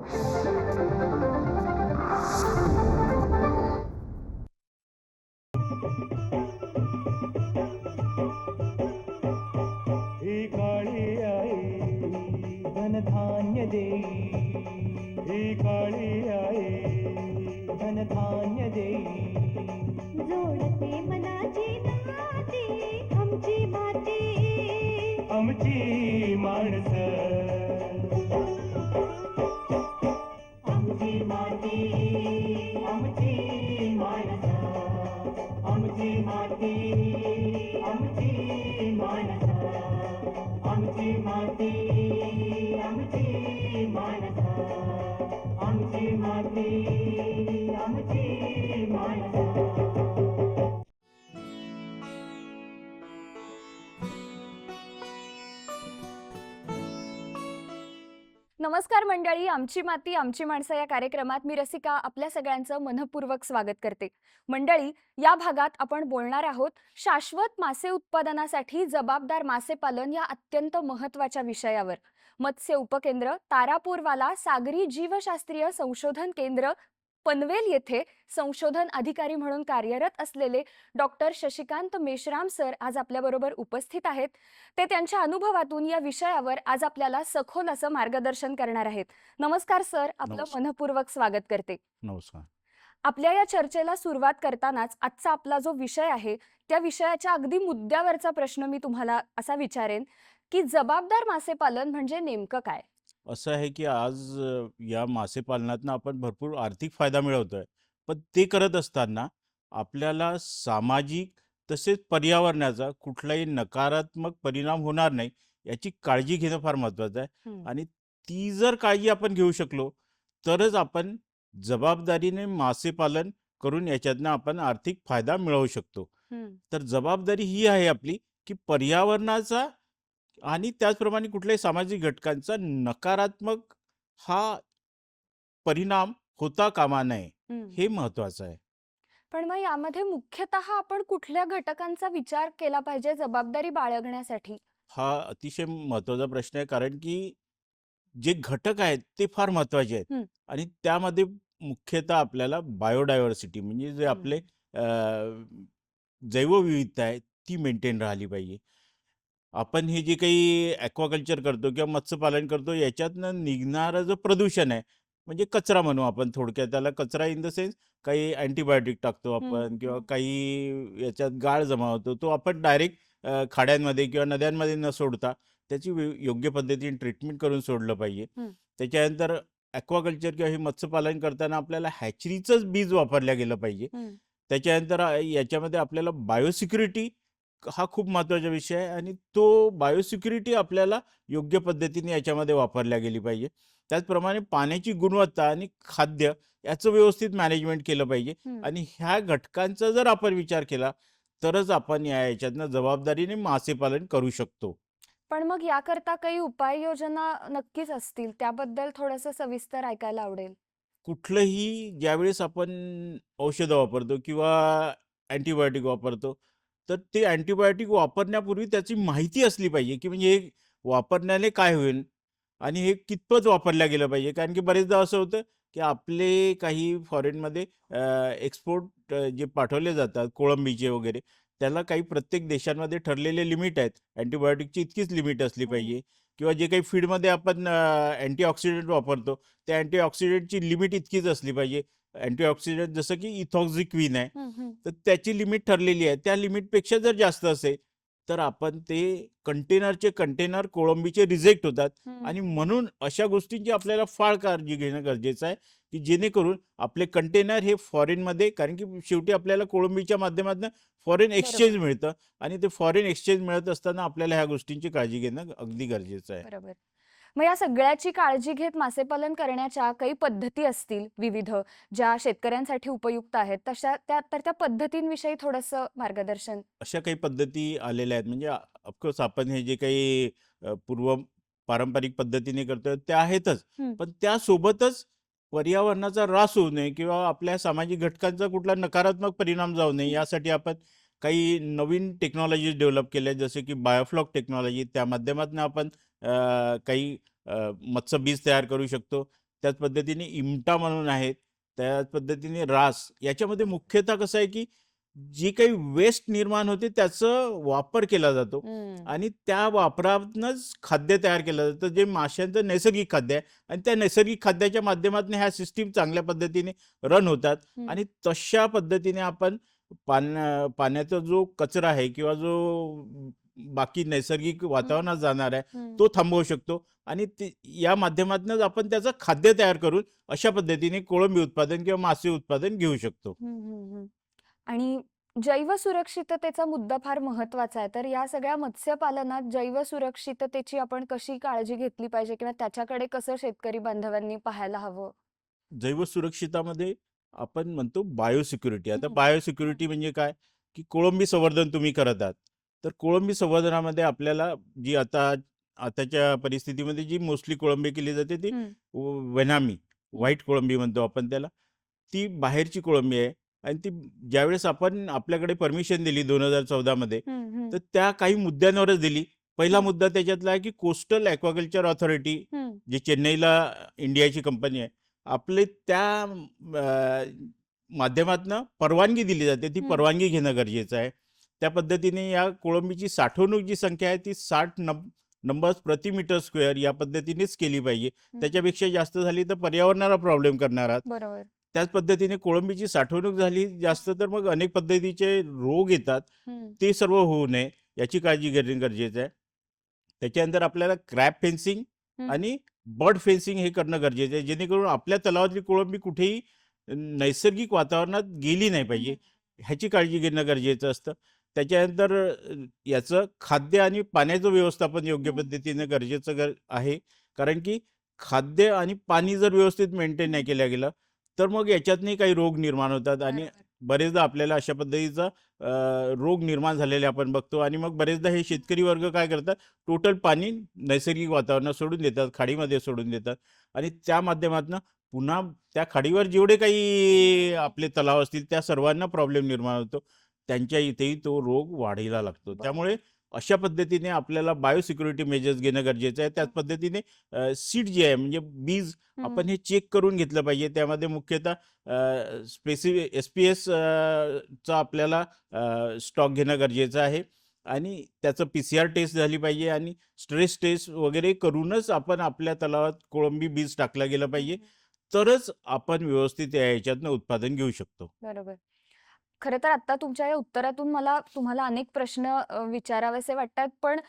ही काळी आई धनधान्य देई, ही काळी आई धनधान्य देई. जोडते मनाची नाती आमची माती, आमची माणसं, आमची माती, आमची माणसं, आमची माती, आमची माणसं, आमची माती, आमची माणसं, आमची माती, आमची माणसं. नमस्कार मंडळी, आमची माती आमची माणसं या कार्यक्रमात मी रसिका आपल्या सगळ्यांचं मनपूर्वक स्वागत करते. मंडळी, या भागात आपण बोलणार आहोत शाश्वत मासे उत्पादनासाठी जबाबदार मासेपालन या अत्यंत महत्त्वाच्या विषयावर. मत्स्य उपकेंद्र तारापूरवाला सागरी जीवशास्त्रीय संशोधन केंद्र पनवेल येथे संशोधन अधिकारी म्हणून कार्यरत असलेले डॉक्टर शशिकांत मेश्राम सर आज आपल्याबरोबर उपस्थित आहेत. ते त्यांच्या अनुभवातून या विषयावर आज आपल्याला सखोल असं मार्गदर्शन करणार आहेत. नमस्कार सर, आपलं नमस्कार. मनपूर्वक स्वागत करते. नमस्कार. आपल्या या चर्चेला सुरुवात करतानाच आजचा आपला जो विषय आहे त्या विषयाच्या अगदी मुद्द्यावरचा प्रश्न मी तुम्हाला असा विचारेन की जबाबदार मासेपालन म्हणजे नेमकं काय? असं आहे की आज या मासेपालनातनं आपण भरपूर आर्थिक फायदा मिळवतोय. पण ते करत असताना आपल्याला सामाजिक तसेच पर्यावरणाचा कुठलाही नकारात्मक परिणाम होणार नाही याची काळजी घेणं फार महत्त्वाचं आहे. आणि ती जर काळजी आपण घेऊ शकलो तरच आपण जबाबदारीने मासेपालन करून याच्यातनं आपण आर्थिक फायदा मिळवू शकतो. तर जबाबदारी ही आहे आपली की पर्यावरणाचा आणि त्याचप्रमाणे कुठल्याही सामाजिक घटकांचा नकारात्मक हा परिणाम होता कामा नये, हे महत्त्वाचं आहे. पण मग यामध्ये मुख्यतः आपण कुठल्या घटकांचा विचार केला पाहिजे जबाबदारी बाळगण्यासाठी? हा अतिशय महत्त्वाचा प्रश्न आहे, कारण की जे घटक आहेत ते फार महत्त्वाचे आहेत. आणि त्यामध्ये मुख्यतः आपल्याला बायोडायव्हर्सिटी म्हणजे जे आपले जैवविविधता आहे ती मेंटेन राहिली पाहिजे. आपण हे जे काही ॲक्वाकल्चर करतो किंवा मत्स्यपालन करतो याच्यातनं निघणारं जो प्रदूषण आहे, म्हणजे कचरा म्हणू आपण थोडक्यात त्याला. कचरा इन द सेन्स काही अँटिबायोटिक टाकतो आपण किंवा काही याच्यात गाळ जमा होतो, तो आपण डायरेक्ट खाड्यांमध्ये किंवा नद्यांमध्ये न सोडता त्याची योग्य पद्धतीने ट्रीटमेंट करून सोडलं पाहिजे. त्याच्यानंतर ॲक्वाकल्चर किंवा हे मत्स्यपालन करताना आपल्याला हॅचरीचंच बीज वापरलं गेलं पाहिजे. त्याच्यानंतर याच्यामध्ये आपल्याला बायोसिक्युरिटी हा खूप महत्त्वाचा विषय आहे आणि तो बायोसिक्युरिटी आपल्याला योग्य पद्धतीने याच्यामध्ये वापरल्या गेली पाहिजे. त्याचप्रमाणे पाण्याची गुणवत्ता आणि खाद्य याचं व्यवस्थित मॅनेजमेंट केलं पाहिजे. आणि ह्या घटकांचा जर आपण विचार केला तरच आपण याच्यातनं जबाबदारीने मासेपालन करू शकतो. पण मग याकरता काही उपाययोजना नक्कीच असतील, त्याबद्दल थोडंसं सविस्तर ऐकायला आवडेल. कुठलंही ज्यावेळेस आपण औषधं वापरतो किंवा अँटिबायोटिक वापरतो तर ते अँटिबायोटिक वापरण्यापूर्वी त्याची माहिती असली पाहिजे की म्हणजे हे वापरण्याने काय होईल आणि हे कितपत वापरलं गेलं पाहिजे. कारण की बरेचदा असं होतं की आपले काही फॉरेनमध्ये एक्सपोर्ट जे पाठवले जातात कोळंबीचे वगैरे, त्याला काही प्रत्येक देशांमध्ये ठरलेले लिमिट आहेत. अँटिबायोटिकची इतकीच लिमिट असली पाहिजे किंवा जे काही फीडमध्ये आपण अँटीऑक्सिडंट वापरतो त्या अँटीऑक्सिडंटची लिमिट इतकीच असली पाहिजे. अँटीऑक्सिडंट जसं की इथॉक्झिक्विन आहे, तर त्याची लिमिट ठरलेली आहे. त्या लिमिटपेक्षा जर जास्त असेल तर आपण ते कंटेनरचे कंटेनर कोळंबीचे रिजेक्ट होतात. आणि म्हणून अशा गोष्टींची आपल्याला फार काळजी घेणं गरजेचं आहे की जेणेकरून आपले कंटेनर हे फॉरेनमध्ये, कारण की शेवटी आपल्याला कोळंबीच्या माध्यमातून फॉरेन एक्सचेंज मिळतं आणि ते फॉरेन एक्सचेंज मिळत असताना आपल्याला ह्या गोष्टींची काळजी घेणं अगदी गरजेचं आहे. बरोबर. मग या सगळ्याची काळजी घेत मासेपालन करण्याच्या काही पद्धती असतील विविध, ज्या शेतकऱ्यांसाठी उपयुक्त आहेत, त्या पद्धतींविषयी थोडंसं मार्गदर्शन. अशा काही पद्धती आलेल्या आहेत. म्हणजे ऑफकोर्स आपण हे जे काही पूर्व पारंपरिक पद्धतीने करतोय त्या आहेतच. पण त्यासोबतच पर्यावरणाचा ऱ्हास होऊ नये किंवा आपल्या सामाजिक घटकांचा कुठला नकारात्मक परिणाम जाऊ नये यासाठी आपण काही नवीन टेक्नॉलॉजीज डेव्हलप केल्या, जसे की बायोफ्लॉक टेक्नॉलॉजी. त्या माध्यमातून आपण काही मत्स्य बीज तयार करू शकतो. त्याच पद्धतीने इमटा म्हणून आहेत, त्याच पद्धतीने रास. याच्यामध्ये मुख्यतः कसं आहे की जी काही वेस्ट निर्माण होते त्याचं वापर केला जातो हम्म. आणि त्या वापरातूनच खाद्य तयार केलं जातं, जे माशांचं नैसर्गिक खाद्य आहे. आणि त्या नैसर्गिक खाद्याच्या माध्यमातून ह्या सिस्टीम चांगल्या पद्धतीने रन होतात. हम्म. आणि तशा पद्धतीने आपण पाण्याचा जो कचरा आहे किंवा जो बाकी नैसर्गिक वातावरणात जाणार आहे हम्म. तो थांबवू शकतो. आणि या माध्यमातूनच आपण त्याचं खाद्य तयार करून अशा पद्धतीने कोळंबी उत्पादन किंवा मासे उत्पादन घेऊ शकतो. आणि जैवसुरक्षिततेचा मुद्दा फार महत्वाचा आहे. तर या सगळ्या मत्स्यपालनात जैवसुरक्षिततेची आपण कशी काळजी घेतली पाहिजे किंवा त्याच्याकडे कसं शेतकरी बांधवांनी पाहायला हवं? जैवसुरक्षितामध्ये आपण म्हणतो बायोसिक्युरिटी. आता हम्म. बायोसिक्युरिटी म्हणजे काय, की कोळंबी संवर्धन तुम्ही करत आहात, तर कोळंबी संवर्धनामध्ये आपल्याला जी आताच्या परिस्थितीमध्ये जी मोस्टली कोळंबी केली जाते ती वेनामी व्हाईट कोळंबी म्हणतो आपण त्याला. ती बाहेरची कोळंबी आहे. आणि ती ज्यावेळेस आपण आपल्याकडे परमिशन दिली 2014 मध्ये, तर त्या काही मुद्द्यांवरच दिली. पहिला मुद्दा त्याच्यातला आहे की कोस्टल ॲक्वाकल्चर ऑथॉरिटी, जी चेन्नईला इंडियाची कंपनी आहे, आपले त्या माध्यमातनं परवानगी दिली जाते. ती परवानगी घेणं गरजेचं आहे. त्या पद्धतीने या कोळंबीची साठवणूक जी संख्या आहे ती 60 नंबर्स प्रति मीटर स्क्वेअर या पद्धतीनेच केली पाहिजे. त्याच्यापेक्षा जास्त झाली तर पर्यावरणाला प्रॉब्लेम करणार आहात. बरोबर. त्याच पद्धतीने कोळंबीची साठवणूक झाली जास्त तर मग अनेक पद्धतीचे रोग येतात. ते सर्व होऊ नये याची काळजी घेणे गरजेचं आहे. त्याच्यानंतर आपल्याला क्रॅब फेन्सिंग आणि बर्ड फेन्सिंग हे करणं गरजेचं आहे, जेणेकरून आपल्या तलावातली कोळंबी कुठेही नैसर्गिक वातावरणात गेली नाही पाहिजे, ह्याची काळजी घेणं गरजेचं असतं. त्याच्यानंतर याचं खाद्य आणि पाण्याचं व्यवस्थापन योग्य पद्धतीने गरजेचं आहे. कारण की खाद्य आणि पाणी जर व्यवस्थित मेंटेन नाही केलं गेलं तर मग याच्यातनी काही रोग निर्माण होतात. आणि बरेचदा आपल्याला अशा पद्धतीचा रोग निर्माण झालेले आपण बघतो. आणि मग बरेचदा हे शेतकरी वर्ग काय करतात, टोटल पाणी नैसर्गिक वातावरणात सोडून देतात, खाडीमध्ये सोडून देतात. आणि त्या माध्यमातून पुन्हा त्या खाडीवर जेवढे काही आपले तलाव असतील त्या सर्वांना प्रॉब्लेम निर्माण होतो. त्यांच्या इथेही तो रोग वाढीला लागतो. त्यामुळे अशा पद्धतीने आपल्याला बायोसिक्युरिटी मेजर्स घेणं गरजेचं आहे. त्याच पद्धतीने सीड जे आहे म्हणजे बीज आपण हे चेक करून घेतलं पाहिजे. त्यामध्ये मुख्यतः SPS चा आपल्याला स्टॉक घेणं गरजेचं आहे. आणि त्याचं PCR टेस्ट झाली पाहिजे आणि स्ट्रेस टेस्ट वगैरे करूनच आपण आपल्या तलावात कोळंबी बीज टाकलं गेलं पाहिजे. तरच आपण व्यवस्थित या ह्याच्यातनं उत्पादन घेऊ शकतो. बरोबर. खरं तर आता तुमच्या या उत्तरातून मला तुम्हाला अनेक प्रश्न विचारावेसे वाटतात. पण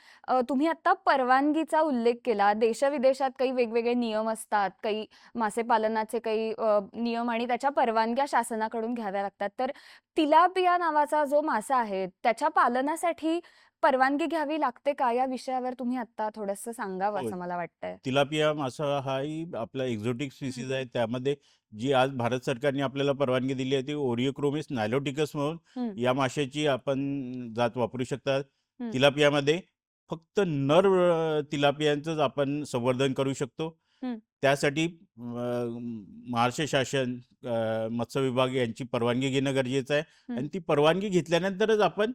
तुम्ही आता परवानगीचा उल्लेख केला. देशविदेशात काही वेगवेगळे नियम असतात, काही मासे पालनाचे काही नियम आणि त्याच्या परवानग्या शासनाकडून घ्याव्या लागतात. तर तिलापिया नावाचा जो मासा आहे त्याच्या पालनासाठी परवानगी घ्यावी लागते का? या विषयावर तुम्ही आता थोडंसं सांगावं हो. असं मला वाटतंय. तिलापिया मासा हाही आपला एक्झोटिक स्पीसीज आहे. त्यामध्ये जी आज भारत सरकारने आपल्याला परवानगी दिली आहे ती ओरियोक्रोमिस नायलोटिकस म्हणून या माशाची आपण जात वापरू शकतात. तिलापियामध्ये फक्त नर तिलापियांचंच आपण संवर्धन करू शकतो. त्यासाठी महाराष्ट्र शासन, मत्स्य विभाग यांची परवानगी घेणं गरजेचं आहे. आणि ती परवानगी घेतल्यानंतरच आपण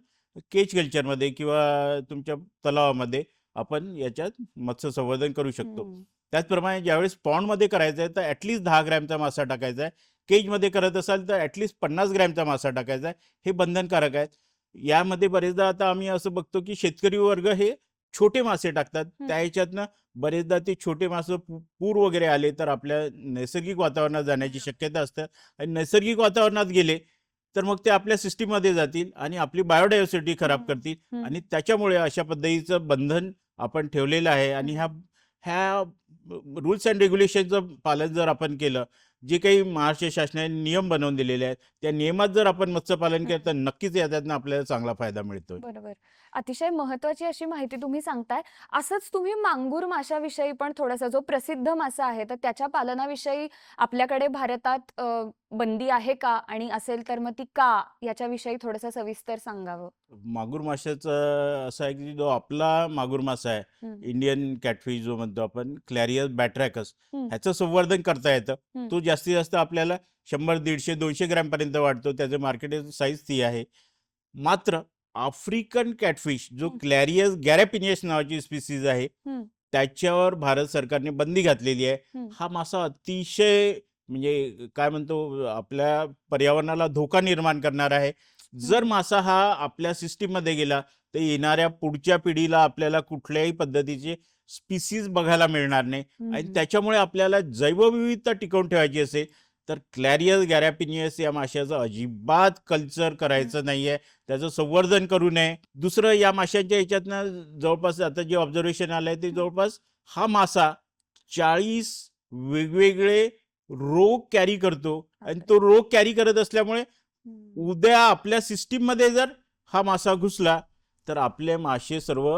केज कल्चरमध्ये किंवा तुमच्या तलावामध्ये आपण याच्यात मत्स्य संवर्धन करू शकतो. त्याचप्रमाणे ज्यावेळेस पॉन्डमध्ये करायचं आहे तर ॲटलिस्ट 10 ग्रॅमचा मासा टाकायचा आहे. केजमध्ये करत असाल तर ॲटलिस्ट 50 ग्रॅमचा मासा टाकायचा आहे. हे बंधनकारक आहेत. यामध्ये बरेचदा आता आम्ही असं बघतो की शेतकरी वर्ग हे छोटे मासे टाकतात. त्या ह्याच्यातनं बरेचदा ते छोटे मासे पूर वगैरे आले तर आपल्या नैसर्गिक वातावरणात जाण्याची शक्यता असते. आणि नैसर्गिक वातावरणात गेले तर मग ते आपल्या सिस्टीममध्ये जातील आणि आपली बायोडायव्हर्सिटी खराब करतील. आणि त्याच्यामुळे अशा पद्धतीचं बंधन आपण ठेवलेलं आहे. आणि ह्या रूल्स अँड रेग्युलेशनचं पालन जर आपण केलं, जे काही महाराष्ट्र शासनाने नियम बनवून दिलेले आहेत त्या नियमात जर आपण मत्स्यपालन केलं तर नक्कीच याच्यातनं आपल्याला चांगला फायदा मिळतोय. बरोबर. अतिशय महत्त्वाची अशी माहिती तुम्ही सांगताय. असंच तुम्ही मांगूर माशाविषयी पण थोडासा, जो प्रसिद्ध मासा आहे, तर त्याच्या पालनाविषयी आपल्याकडे भारतात बंदी आहे का? आणि असेल तर मग ती का? याच्याविषयी थोडंसं सविस्तर सांगावं. मागूर माशाचं असं आहे की जो आपला मागूर मासा आहे, इंडियन कॅटफिश जो म्हणतो आपण, क्लॅरियस बॅट्रॅकस, ह्याचं संवर्धन करता येतं. तो जास्तीत जास्त आपल्याला 100, 150, 200 ग्रॅमपर्यंत वाढतो. त्याचं मार्केट साईज ती आहे. मात्र आफ्रिकन कॅटफिश जो क्लॅरियस गॅरेपिनियस नावाची स्पीसीज आहे, त्याच्यावर भारत सरकारने बंदी घातलेली आहे. हं. हा मासा अतिशय म्हणजे काय म्हणतो आपल्या पर्यावरणाला धोका निर्माण करणार आहे. जर हं. मासा हा आपल्या सिस्टीममध्ये गेला तर येणाऱ्या पुढच्या पिढीला आपल्याला कुठल्याही पद्धतीचे स्पीसीज बघायला मिळणार नाही आणि हं. त्याच्यामुळे आपल्याला जैवविविधता टिकवून ठेवायची असेल तर क्लॅरियस गॅरॅपिनियस या माशाचं अजिबात कल्चर करायचं नाहीये, त्याचं संवर्धन करू नये. दुसरं या माशांच्या ह्याच्यातनं जवळपास आता जे ऑब्झर्वेशन आलंय ते हं. जवळपास हा मासा 40 वेगवेगळे रोग कॅरी करतो आणि बापरे! तो रोग कॅरी करत असल्यामुळे हं. उद्या आपल्या सिस्टीममध्ये जर हा मासा घुसला तर आपले मासे सर्व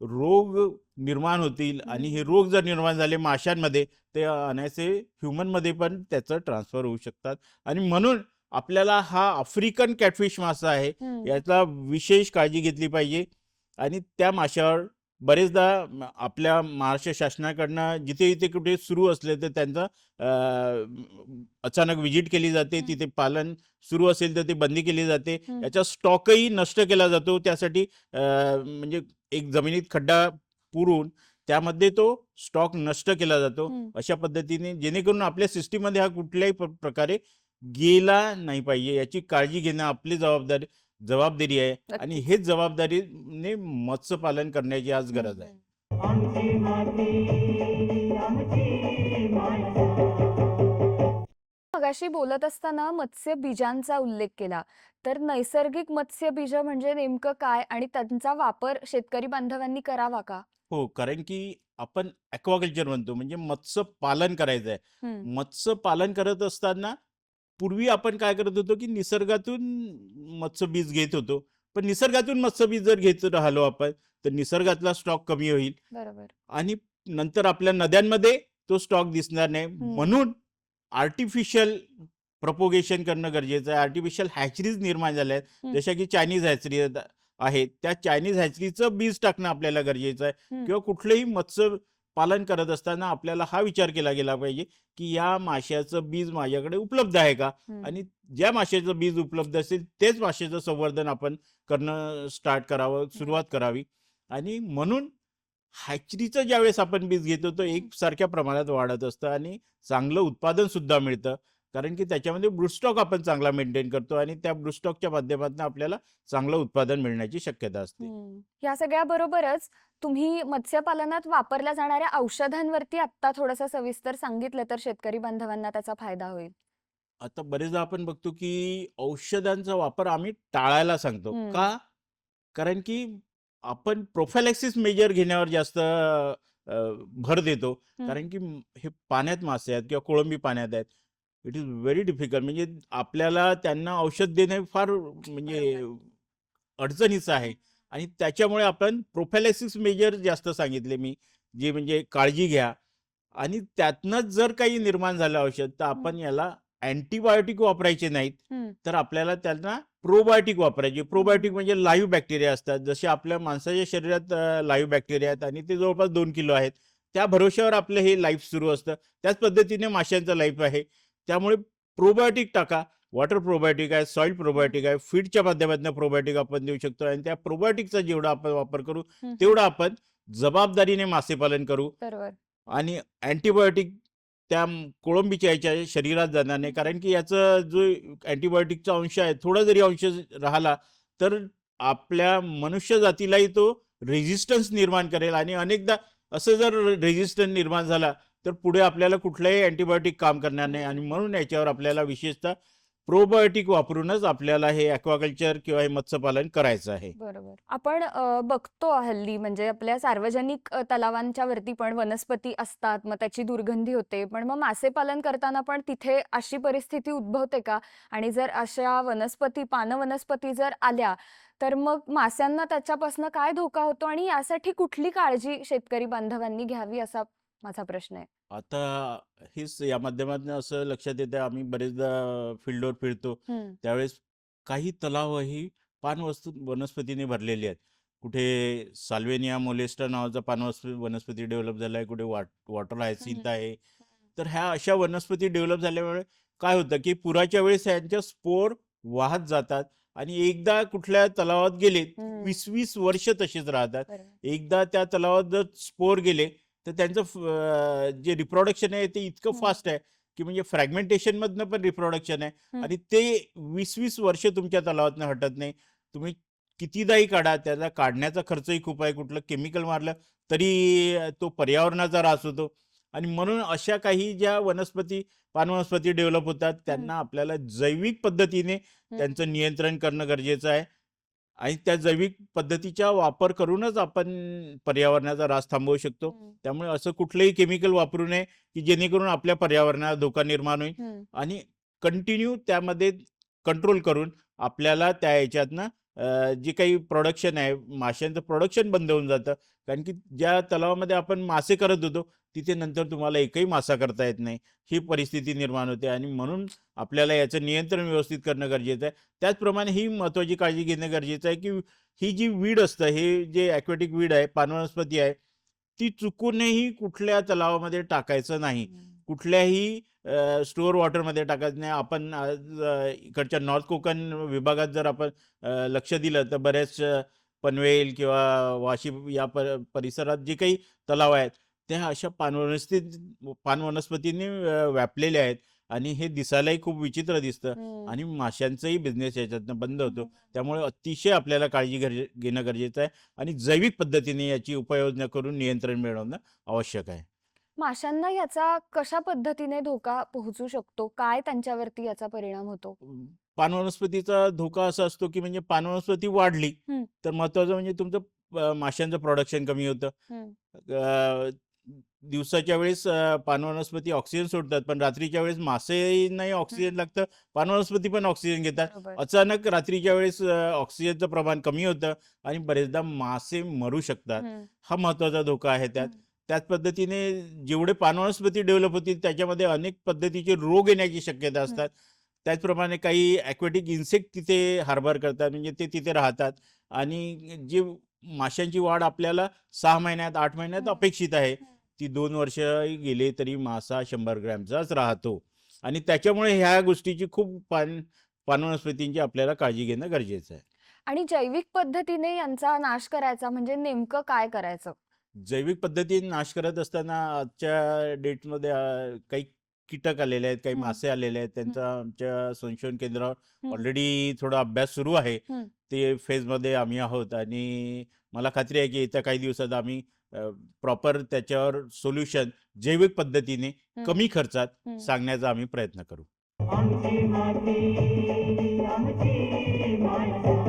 रोग निर्माण होतील आणि हे हं. रोग जर निर्माण झाले माशांमध्ये ते अनायसे ह्युमनमध्ये पण त्याचं ट्रान्सफर होऊ शकतात आणि म्हणून आपल्याला हा आफ्रिकन कॅटफिश मासा आहे हं. याचा विशेष काळजी घेतली पाहिजे आणि त्या माशावर बरेचदा आपल्या महाराष्ट्र शासनाकडनं जिथे जिथे कुठे सुरू असले तर त्यांचा अचानक व्हिजिट केली जाते, हं. तिथे पालन सुरू असेल तर ती बंदी केली जाते, हं. याचा स्टॉकही नष्ट केला जातो. त्यासाठी म्हणजे एक जमिनीत खड्डा पुरून त्यामध्ये तो स्टॉक नष्ट केला जातो. हं. अशा पद्धतीने जेणेकरून आपल्या सिस्टीममध्ये हा कुठल्याही प्रकारे गेला नाही पाहिजे याची काळजी घेणं आपली जबाबदारी आहे आणि नक्कीच. हेच जबाबदारीने मत्स्यपालन करण्याची आज हं. गरज आहे. हं. आमची माती आमची माणसं. मगाशी बोलत असताना मत्स्य बीजांचा उल्लेख केला. तर नैसर्गिक मत्स्य बीज म्हणजे नेमकं काय आणि त्यांचा वापर शेतकरी बांधवांनी करावा का? हो, कारण की आपण ॲक्वाकल्चर म्हणतो म्हणजे मत्स्यपालन करायचं आहे. हं. मत्स्यपालन करत असताना पूर्वी आपण काय करत होतो, की निसर्गातून मत्स्यबीज घेत होतो. पण निसर्गातून मत्स्यबीज जर घेत राहिलो आपण, तर निसर्गातला स्टॉक कमी होईल बरोबर. आणि नंतर आपल्या नद्यांमध्ये तो स्टॉक दिसणार नाही. हं. म्हणून आर्टिफिशियल प्रोपोगेशन करणं गरजेचं आहे. आर्टिफिशियल हॅचरीज निर्माण झाल्या आहेत. हं. जशा की चायनीज हॅचरी आहेत. त्या चायनीज हॅचरीचं बीज टाकणं आपल्याला गरजेचं आहे हं. किंवा कुठलंही मत्स्य पालन करत असताना आपल्याला हा विचार केला गेला पाहिजे, की या माशाचं बीज माझ्याकडे उपलब्ध आहे का? हं. आणि ज्या माशाचं बीज उपलब्ध असेल तेच माशाचं संवर्धन आपण करणं स्टार्ट करावं, सुरुवात करावी आणि म्हणून हॅचरीचं ज्यावेळेस आपण बीज घेतो तो हं. एकसारख्या प्रमाणात वाढत असतं आणि चांगलं उत्पादन सुद्धा मिळतं. कारण की त्याच्यामध्ये ब्रूस्टॉक आपण चांगला मेंटेन करतो आणि त्या ब्रूस्टॉकच्या माध्यमातून आपल्याला चांगलं उत्पादन मिळण्याची शक्यता असते. हं. या सगळ्याबरोबरच तुम्ही मत्स्यपालनात वापरल्या जाणाऱ्या औषधांवरती आत्ता थोडंसं सविस्तर सांगितलं तर शेतकरी बांधवांना त्याचा फायदा होईल. आता बरेचदा आपण बघतो की औषधांचा वापर आम्ही टाळायला सांगतो. हं. का? कारण की आपण प्रोफायलॅक्सिस मेजर घेण्यावर जास्त भर देतो. हं. कारण की हे पाण्यात मासे आहेत किंवा कोळंबी पाण्यात आहेत. इट इज व्हेरी डिफिकल्ट म्हणजे आपल्याला त्यांना औषध देणे फार म्हणजे बरोबर. अडचणीचं आहे आणि त्याच्यामुळे आपण प्रोफायलॅक्सिस मेजर जास्त सांगितले मी, जे म्हणजे काळजी घ्या आणि त्यातनंच जर काही निर्माण झालं औषध तर हं. आपण याला अँटिबायोटिक वापरायचे नाहीत. हं. तर आपल्याला त्यांना प्रोबायोटिक वापरायचे. हं. प्रोबायोटिक म्हणजे लाईव्ह बॅक्टेरिया असतात. जसे आपल्या माणसाच्या शरीरात लाईव्ह बॅक्टेरिया आहेत आणि ते जवळपास 2 किलो आहेत. त्या भरोश्यावर आपलं हे लाईफ सुरू असतं. त्याच पद्धतीने माशांचं लाईफ आहे. त्यामुळे प्रोबायोटिक टाका. वॉटर प्रोबायोटिक आहे, सॉइल हं. प्रोबायोटिक आहे, फीडच्या माध्यमातून प्रोबायोटिक आपण देऊ शकतो आणि त्या प्रोबायोटिकचा जेवढा आपण वापर करू, हं, हं. तेवढा आपण जबाबदारीने मासेपालन करू बरोबर. आणि अँटिबायोटिक त्या कोळंबीच्या ह्याच्या शरीरात जाणार नाही. हं. कारण की याचा जो अँटिबायोटिकचा अंश आहे, थोडा जरी अंश राहिला, तर आपल्या मनुष्य जातीलाही तो रेझिस्टन्स निर्माण करेल आणि अनेकदा असं जर रेझिस्टन्स निर्माण झाला, तर पुढे आपल्याला कुठलाही अँटिबायोटिक काम करणार नाही आणि म्हणून याच्यावर आपल्याला विशेषतः प्रोबायोटिक वापरूनच आपल्याला हे ॲक्वाकल्चर किंवा हे मत्स्यपालन करायचं आहे. बरोबर. आपण बघतो हल्ली म्हणजे आपल्या सार्वजनिक तलावांच्या वरती पण वनस्पती असतात. मग त्याची दुर्गंधी होते. पण मग मासेपालन करताना पण तिथे अशी परिस्थिती उद्भवते का? आणि जर अशा पानवनस्पती जर आल्या, तर मग मास्यांना त्याच्यापासून काय धोका होतो आणि यासाठी कुठली काळजी शेतकरी बांधवांनी घ्यावी असा माझा प्रश्न आहे. आता हेच या माध्यमातून असं लक्षात येतं आम्ही बरेचदा फील्डवर फिरतो हं. त्यावेळेस काही तलाव ही वनस्पतीने भरलेली आहेत. कुठे साल्वेनिया मोलेस्टा नावाचा वनस्पती डेव्हलप झाला आहे, कुठे वॉटर हायसिंथ हं. आहे. तर ह्या अशा वनस्पती डेव्हलप झाल्यामुळे काय होतं की पुराच्या वेळेस यांच्या स्पोर वाहत जातात आणि एकदा कुठल्या तलावात गेले हं. 20-20 वर्ष तसेच राहतात. बरोबर. एकदा त्या तलावात जर स्पोर गेले तर त्यांचं जे रिप्रोडक्शन आहे ते इतकं हं. फास्ट आहे की म्हणजे फ्रॅगमेंटेशन मधनं पण रिप्रोडक्शन आहे हं. आणि ते 20-20 वर्ष तुमच्या तलावातनं हटत नाही. तुम्ही कितीदाही काढा, त्याला काढण्याचा खर्चही खूप आहे. कुठलं केमिकल मारलं तरी तो पर्यावरणाचा ऱ्हास होतो आणि म्हणून अशा काही ज्या पानवनस्पती डेव्हलप होतात, त्यांना आपल्याला जैविक पद्धतीने त्यांचं नियंत्रण करणं गरजेचं आहे आणि त्या जैविक पद्धतीचा वापर करूनच आपण पर्यावरणाचा ऱ्हास थांबवू शकतो. त्यामुळे असं कुठलंही केमिकल वापरू नये की जेणेकरून आपल्या पर्यावरणाला धोका निर्माण होईल आणि कंटिन्यू त्यामध्ये कंट्रोल करून आपल्याला त्या ह्याच्यातनं जे काही प्रोडक्शन आहे, माशांचं प्रोडक्शन बंद होऊन जातं. कारण की ज्या तलावामध्ये आपण मासे करत होतो, तिथे नंतर तुम्हाला एकही मासा करता येत नाही. ही परिस्थिती निर्माण होते आणि म्हणून आपल्याला याचं नियंत्रण व्यवस्थित करणं गरजेचं आहे. त्याचप्रमाणे ही महत्त्वाची काळजी घेणं गरजेचं आहे, की ही जी वीड असतं, हे जे ॲक्वॅटिक वीड आहे, पानवनस्पती आहे, ती चुकूनही कुठल्या तलावामध्ये टाकायचं नाही. कुठल्याही स्टोअर वॉटरमध्ये टाकायचं नाही. आपण आज इकडच्या नॉर्थ कोकण विभागात जर आपण लक्ष दिलं तर बऱ्याच पनवेल किंवा वाशिम या परिसरात जे काही तलाव आहेत, त्या अशा पानवनस्पतींनी व्यापलेल्या आहेत आणि हे दिसायलाही खूप विचित्र दिसतं आणि माशांचाही बिझनेस याच्यातनं बंद होतो. त्यामुळे अतिशय आपल्याला काळजी घेणं गरजेचं आहे आणि जैविक पद्धतीने याची उपाययोजना करून नियंत्रण मिळवणं आवश्यक आहे. माशांना याचा कशा पद्धतीने धोका पोहोचू शकतो? काय त्यांच्यावरती याचा परिणाम होतो? पानवनस्पतीचा धोका असा असतो की म्हणजे पानवनस्पती वाढली हं. तर महत्वाचं म्हणजे तुमचं माशांचं प्रोडक्शन कमी होतं. अ, दिवसाच्या वेळेस पानवनस्पती ऑक्सिजन सोडतात, पण रात्रीच्या वेळेस मासेनाही ऑक्सिजन लागतं, पानवनस्पती पण ऑक्सिजन घेतात. बरोबर. अचानक रात्रीच्या वेळेस ऑक्सिजनचं प्रमाण कमी होतं आणि बरेचदा मासे मरू शकतात. हा महत्त्वाचा धोका आहे त्यात. त्याच पद्धतीने जेवढे पानवनस्पती डेव्हलप होतील त्याच्यामध्ये अनेक पद्धतीचे रोग येण्याची शक्यता असतात. त्याचप्रमाणे काही ॲक्वॅटिक इन्सेक्ट तिथे हार्बर करतात, म्हणजे ते तिथे राहतात आणि जे माशांची वाढ आपल्याला 6 महिन्यात, 8 महिन्यात अपेक्षित आहे. ती 2 वर्ष गेले तरी मासा 100 ग्रॅमचाच राहतो आणि त्याच्यामुळे ह्या गोष्टीची खूप पानवनस्पतींची आपल्याला काळजी घेणं गरजेचं आहे. आणि जैविक पद्धतीने यांचा नाश करायचा म्हणजे नेमकं काय करायचं? जैविक पद्धतीने नाश करत असताना आजच्या डेटमध्ये काही कीटक आलेले आहेत, काही मासे आलेले आहेत. त्यांचा आमच्या संशोधन केंद्रावर ऑलरेडी थोडा अभ्यास सुरू आहे. ते फेजमध्ये आम्ही आहोत आणि मला खात्री आहे की येत्या काही दिवसात आम्ही प्रॉपर त्याच्यावर सोल्युशन जैविक पद्धतीने कमी खर्चात सांगण्याचा आम्ही प्रयत्न करू. आमची माती आमची माणसं.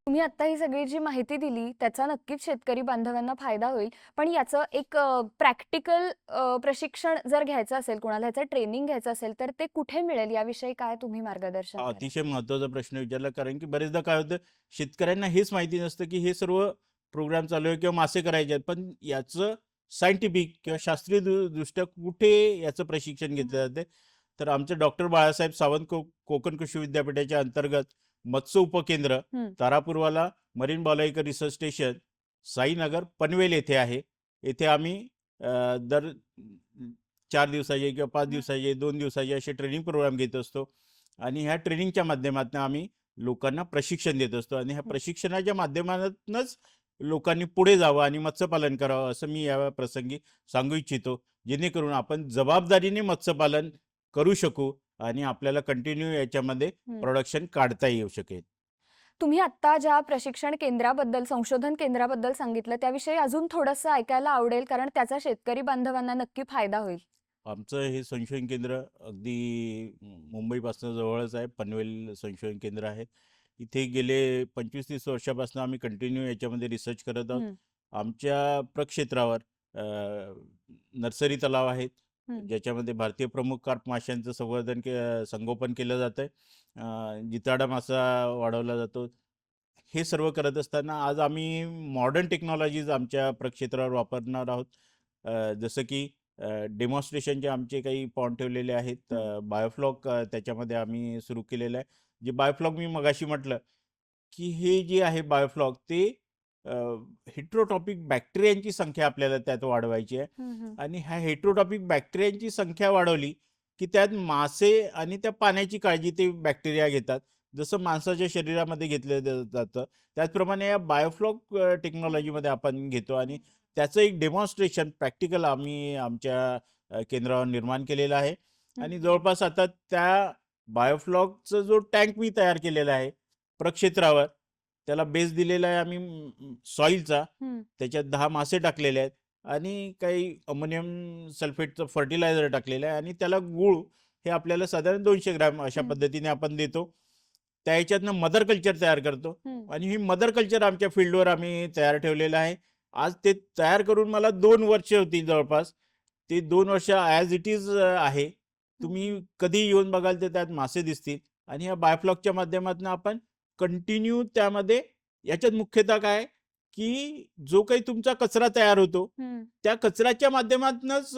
तुम्ही आता ही सगळी जी माहिती दिली त्याचा नक्कीच शेतकरी बांधवांना फायदा होईल. पण याचं एक प्रॅक्टिकल प्रशिक्षण जर घ्यायचं असेल, कोणाला याचं ट्रेनिंग घ्यायचं असेल, तर ते कुठे मिळेल याविषयी काय तुम्ही मार्गदर्शन हा कराल? अतिशय महत्त्वाचा प्रश्न विचारला, कारण की बरेचदा काय होतं, शेतकऱ्यांना हेच माहिती नसतं की हे सर्व प्रोग्राम चालू आहे किंवा मासे करायचे आहेत, पण याचं सायंटिफिक किंवा शास्त्रीय दृष्ट्या कुठे याचं प्रशिक्षण घेतलं जाते. तर आमचं डॉक्टर बाळासाहेब सावंत कोकण कृषी विद्यापीठाच्या अंतर्गत मत्स्य उपकेंद्र, Taraporewala marine biological research station, Sainagar, Panvel येथे आहे. येथे आम्ही दर 4 दिवसाचे किंवा 5 दिवसाचे, 2 दिवसाचे असे ट्रेनिंग प्रोग्राम घेत असतो आणि ह्या ट्रेनिंगच्या माध्यमातून आम्ही लोकांना प्रशिक्षण देत असतो आणि ह्या प्रशिक्षणाच्या माध्यमातूनच लोकांनी पुढे जावं आणि मत्स्यपालन करावं असं मी या प्रसंगी सांगू इच्छितो, जेणेकरून आपण जबाबदारीने मत्स्यपालन करू शकू आणि आपल्याला कंटिन्यू याच्यामध्ये प्रोडक्शन काढता येऊ शकेल. तुम्ही आत्ता ज्या प्रशिक्षण केंद्राबद्दल, संशोधन केंद्राबद्दल सांगितलं त्याविषयी अजून थोडंसं ऐकायला आवडेल, कारण त्याचा शेतकरी बांधवांना नक्की फायदा होईल. आमचं हे संशोधन केंद्र अगदी मुंबईपासून जवळच आहे. पनवेल संशोधन केंद्र आहे. इथे गेले 25-30 वर्षापासून आम्ही कंटिन्यू याच्यामध्ये रिसर्च करत आहोत. आमच्या प्रक्षेत्रावर नर्सरी तलाव आहेत, ज्याच्यामध्ये भारतीय प्रमुख कार्प माशांचं संगोपन केलं जातंय. जिताडा मासा वाढवला जातो. हे सर्व करत असताना आज आम्ही मॉडर्न टेक्नॉलॉजीज आमच्या प्रक्षेत्रावर वापरणार आहोत. जसं की डेमॉन्स्ट्रेशनचे आमचे काही पॉइंट ठेवलेले आहेत. बायोफ्लॉक त्याच्यामध्ये आम्ही सुरू केलेलं आहे. जे बायोफ्लॉक मी मगाशी म्हटलं, की हे जे आहे बायोफ्लॉक ते हेटेरोटॉपिक बॅक्टेरियांची संख्या आपल्याला त्यात वाढवायची आहे आणि ह्या हेटेरोटॉपिक बॅक्टेरियांची संख्या वाढवली, की त्यात मासे आणि त्या पाण्याची काळजी ते बॅक्टेरिया घेतात. जसं माणसाच्या शरीरामध्ये घेतलं जातं, त्याचप्रमाणे या बायोफ्लॉक टेक्नॉलॉजीमध्ये आपण घेतो आणि त्याचं एक डेमॉन्स्ट्रेशन प्रॅक्टिकल आम्ही आमच्या केंद्रावर निर्माण केलेलं आहे. आणि जवळपास आता त्या बायोफ्लॉकचा जो टँक मी तयार केलेला आहे प्रक्षेत्रावर, त्याला बेस दिलेला आहे आम्ही सॉईलचा. हम्म. त्याच्यात 10 मासे टाकलेले आहेत आणि काही अमोनियम सल्फेटचं फर्टिलायझर टाकलेलं आहे आणि त्याला गूळ हे आपल्याला साधारण 200 ग्रॅम अशा हम्म. पद्धतीने आपण देतो. त्या ह्याच्यातनं मदर कल्चर तयार करतो हम्म. आणि ही मदर कल्चर आमच्या फील्डवर आम्ही तयार ठेवलेलं आहे. आज ते तयार करून मला 2 वर्ष होती जवळपास. ते 2 वर्ष ॲज इट इज आहे. तुम्ही कधी येऊन बघाल तर त्यात मासे दिसतील आणि या बायोफ्लॉकच्या माध्यमातून आपण कंटिन्यू त्यामध्ये याच्यात मुख्यतः काय की जो काही तुमचा कचरा तयार होतो हम्म. त्या कचऱ्याच्या माध्यमातूनच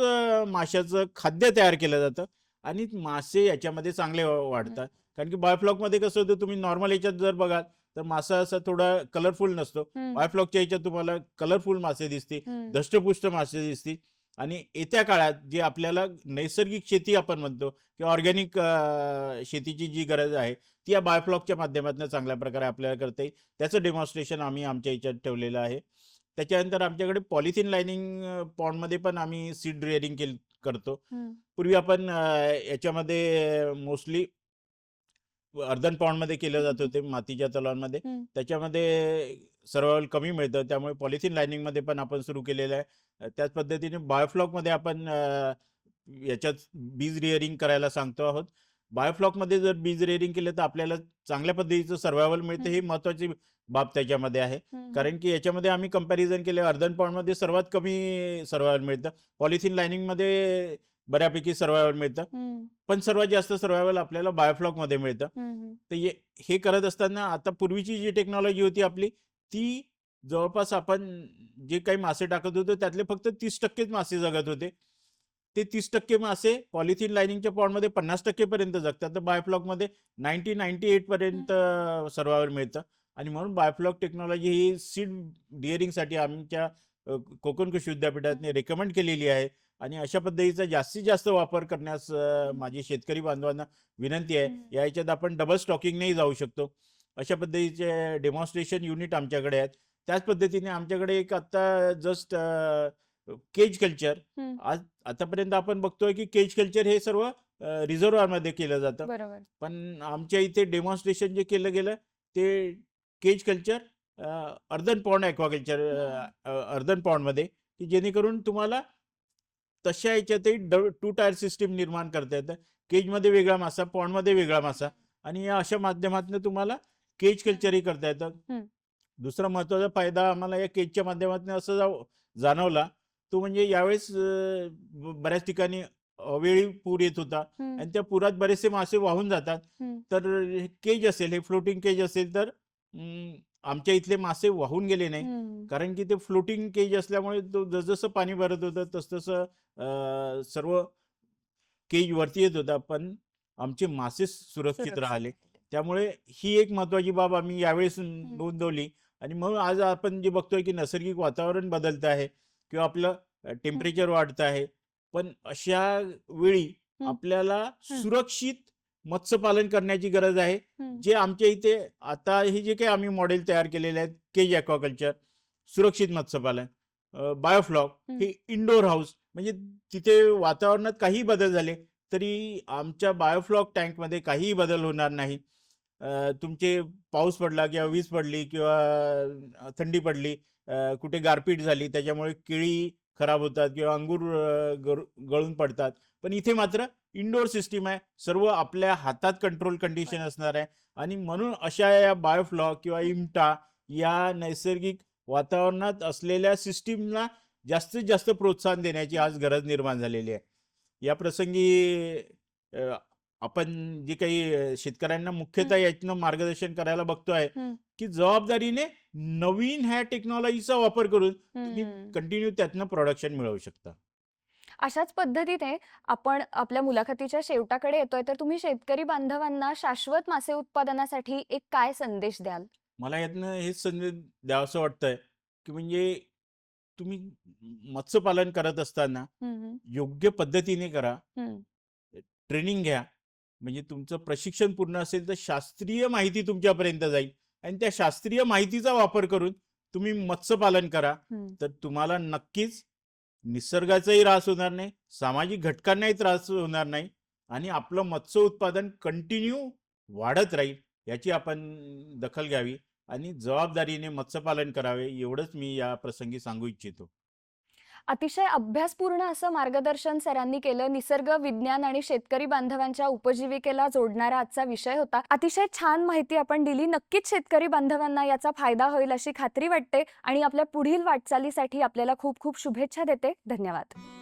माशाचं खाद्य तयार केलं जातं आणि मासे याच्यामध्ये चांगले वाढतात. कारण की बायोफ्लॉकमध्ये कसं होतं, तुम्ही नॉर्मल याच्यात जर बघाल तर मासा असा थोडा कलरफुल नसतो. हम्म. बायोफ्लॉकच्या याच्यात तुम्हाला कलरफुल मासे दिसतील, हम्म. धष्टपुष्ट मासे दिसतील. आणि येत्या काळात जे आपल्याला नैसर्गिक शेती आपण म्हणतो किंवा ऑर्गॅनिक शेतीची जी गरज आहे ती या बायोफ्लॉकच्या माध्यमातून चांगल्या प्रकारे आपल्याला करता येईल. त्याचं डेमॉन्स्ट्रेशन आम्ही आमच्या याच्यात ठेवलेलं आहे. त्याच्यानंतर आमच्याकडे पॉलिथिन लायनिंग पॉन्डमध्ये पण आम्ही सीड रिअरिंग करतो. हम्म. पूर्वी आपण याच्यामध्ये मोस्टली अर्धन पॉन्डमध्ये केलं जात होते मातीच्या तलावांमध्ये. हम्म. त्याच्यामध्ये सर्वायवल कमी मिळतं, त्यामुळे पॉलिथिन लायनिंगमध्ये पण आपण सुरू केलेलं आहे. त्याच पद्धतीने बायोफ्लॉकमध्ये आपण याच्यात बीज रिअरिंग करायला सांगतो आहोत. बायोफ्लॉकमध्ये जर बीज रिअरिंग केलं तर आपल्याला चांगल्या पद्धतीचं सर्वायवल मिळतं, ही महत्त्वाची बाब त्याच्यामध्ये आहे. हम्म. कारण की याच्यामध्ये आम्ही कंपॅरिझन केले, अर्धन पॉन्डमध्ये सर्वात कमी सर्वायवल मिळतं, पॉलिथिन लायनिंगमध्ये बऱ्यापैकी सर्वायवल मिळतं, हम्म. पण सर्वात जास्त सर्वायवल आपल्याला बायोफ्लॉकमध्ये मिळतं. हम्म. तर हे करत असताना आता पूर्वीची जी टेक्नॉलॉजी होती आपली ती जवळपास आपण जे काही मासे टाकत होतो त्यातले फक्त 30% मासे जगत होते. ते 30% मासे पॉलिथिन लायनिंगच्या पॉन्डमध्ये 50% पर्यंत जगतात. तर बायोफ्लॉकमध्ये 98% पर्यंत सर्वायवल मिळतं. आणि म्हणून बायोफ्लॉक टेक्नॉलॉजी ही सीड डिअरिंगसाठी आमच्या कोकण कृषी विद्यापीठाने रेकमेंड केलेली आहे. आणि अशा पद्धतीचा जास्तीत जास्त वापर करण्यास माझी शेतकरी बांधवांना विनंती आहे. या ह्याच्यात आपण डबल स्टॉकिंगनेही जाऊ शकतो. अशा पद्धतीचे डेमॉन्स्ट्रेशन युनिट आमच्याकडे आहेत. त्याच पद्धतीने आमच्याकडे एक आता जस्ट केज कल्चर, हम्म. आज आतापर्यंत आपण बघतोय की केज कल्चर हे सर्व रिझर्व्हरमध्ये केलं जातं. बरोबर. पण आमच्या इथे डेमॉन्स्ट्रेशन जे केलं गेलं ते Kaij culture earthen pond aquaculture earthen पॉन्डमध्ये, की जेणेकरून तुम्हाला तशा याच्यातही 2 टायर सिस्टीम निर्माण करता येतं. केजमध्ये वेगळा मासा, पॉन्डमध्ये वेगळा मासा, आणि या अशा माध्यमातून तुम्हाला केज कल्चरही करता येतं. हम्म. दुसरा महत्त्वाचा फायदा आम्हाला या केजच्या माध्यमातून असं जाणवला तो म्हणजे यावेळेस बऱ्याच ठिकाणी अवेळी पूर येत होता हम्म. आणि त्या पुरात बरेचसे मासे वाहून जातात. हम्म. तर हे केज असेल, हे फ्लोटिंग केज असेल तर आमच्या इथले मासे वाहून गेले नाही. हम्म. कारण की ते फ्लोटिंग केज असल्यामुळे तो जसजसं पाणी भरत होतं तसतसं सर्व केज वरती येत होता, पण आमचे मासे सुरक्षित सुरक्षित राहिले. राहिले. त्यामुळे ही एक महत्त्वाची बाब आम्ही यावेळेस नोंदवली. आणि म्हणून आज आपण जे बघतोय की नैसर्गिक वातावरण बदलतं आहे किंवा आपलं टेम्परेचर वाढतं आहे, पण अशा वेळी आपल्याला सुरक्षित मत्स्यपालन करण्याची गरज आहे. हम्म. जे आमच्या इथे आता हे जे काही आम्ही मॉडेल तयार केलेले आहेत, केज ॲक्वाकल्चर, सुरक्षित मत्स्यपालन, बायोफ्लॉक, हे इंडोर हाऊस, म्हणजे तिथे वातावरणात काही बदल झाले तरी आमच्या बायोफ्लॉक टँकमध्ये काहीही बदल होणार नाही. तुमचे पाऊस पडला किंवा वीज पडली किंवा थंडी पडली, कुठे गारपीट झाली त्याच्यामुळे केळी खराब होतात किंवा अंगूर गळून पडतात, पण इथे मात्र इंडोर सिस्टीम आहे, सर्व आपल्या हातात कंट्रोल कंडिशन असणार आहे. आणि म्हणून अशा या बायोफ्लॉक किंवा इम्टा या नैसर्गिक वातावरणात असलेल्या सिस्टीमला जास्तीत जास्त प्रोत्साहन देण्याची आज गरज निर्माण झालेली आहे. या प्रसंगी आपण जे काही शेतकऱ्यांना मुख्यतः यातनं मार्गदर्शन करायला बघतोय की जबाबदारीने नवीन ह्या टेक्नॉलॉजीचा वापर करून तुम्ही कंटिन्यू त्यातनं प्रोडक्शन मिळवू शकता. अशाच पद्धतीने आपण आपल्या मुलाखतीच्या शेवटाकडे येतोय, तर तुम्ही शेतकरी बांधवांना शाश्वत मासे उत्पादनासाठी एक काय संदेश द्याल? मला यातनं हेच संदेश द्यावंसं वाटतंय की म्हणजे तुम्ही मत्स्यपालन करत असताना योग्य पद्धतीने करा, ट्रेनिंग घ्या, म्हणजे तुमचं प्रशिक्षण पूर्ण असेल तर शास्त्रीय माहिती तुमच्यापर्यंत जाईल आणि त्या शास्त्रीय माहितीचा वापर करून तुम्ही मत्स्यपालन करा, हम्म. तर तुम्हाला नक्कीच निसर्गाचाही ऱ्हास होणार नाही, सामाजिक घटकांनाही त्रास होणार नाही आणि आपलं मत्स्य उत्पादन कंटिन्यू वाढत राहील. याची आपण दखल घ्यावी आणि जबाबदारीने मत्स्यपालन करावे, एवढंच मी या प्रसंगी सांगू इच्छितो. अतिशय अभ्यासपूर्ण असं मार्गदर्शन सरांनी केलं. निसर्ग विज्ञान आणि शेतकरी बांधवांच्या उपजीविकेला जोडणारा आजचा विषय होता. अतिशय छान माहिती आपण दिली. नक्कीच शेतकरी बांधवांना याचा फायदा होईल अशी खात्री वाटते आणि आपल्या पुढील वाटचालीसाठी आपल्याला खूप खूप शुभेच्छा देते. धन्यवाद.